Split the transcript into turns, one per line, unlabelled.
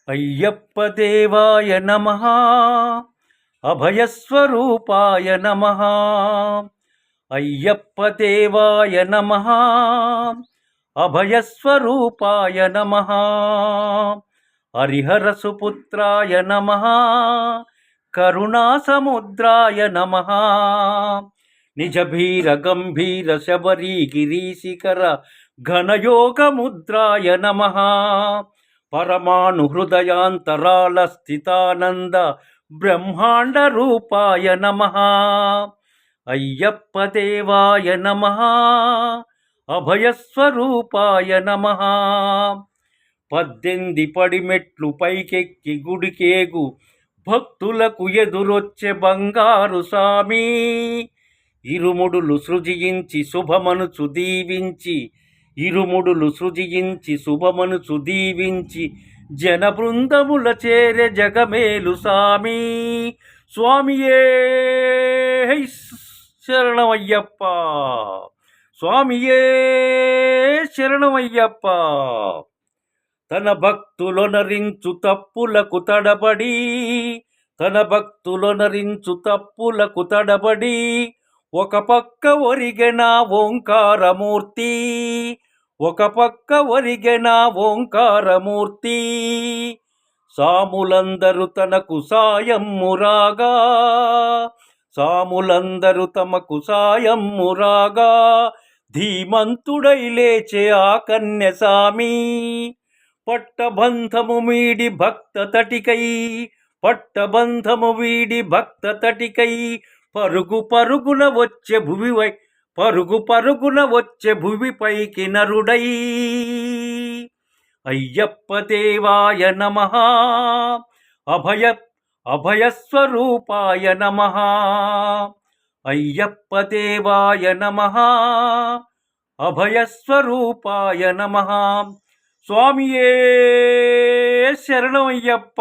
అయ్యప్ప దేవాయ నమః అభయస్వరూపాయ నమః అయ్యప్ప దేవాయ నమః అభయస్వరూపాయ నమః హరిహర సుపుత్రాయ నమః కరుణాసముద్రాయ నమః నిజభీర గంభీర శబరీ గిరీశిఖర ఘనయోగముద్రాయ నమః పరమాణు హృదయాంతరాల స్థితానంద బ్రహ్మాండ రూపాయ నమః అయ్యప్ప దేవాయ నమః అభయస్వరూపాయ నమః 18 పడిమెట్లు పైకెక్కి గుడికేగు భక్తులకు ఎదురొచ్చే బంగారు సామి ఇరుముడులు సృజించి శుభమనుచు దీవించి శుభమనుచు దీవించి జన బృందముల చేరే జగమేలు సామి స్వామియే శరణమయ్యప్ప స్వామియే శరణమయ్యప్ప తన భక్తులొనరించు తప్పులకు తడబడి ఒక పక్క ఒరిగెన ఓంకారమూర్తి సాములందరూ తనకు సాయమ్మురాగా ధీమంతుడై లేచే ఆ కన్యసామి పట్టబంధము వీడి భక్త తటికై పరుగు పరుగున వచ్చే భువిపైకి నరుడై అయ్యప్ప దేవాయ నమః అభయస్వరూపాయ నమః అయ్యప్ప దేవాయ నమః అభయస్వరూపాయ నమః స్వామియే శరణమయ్యప్ప.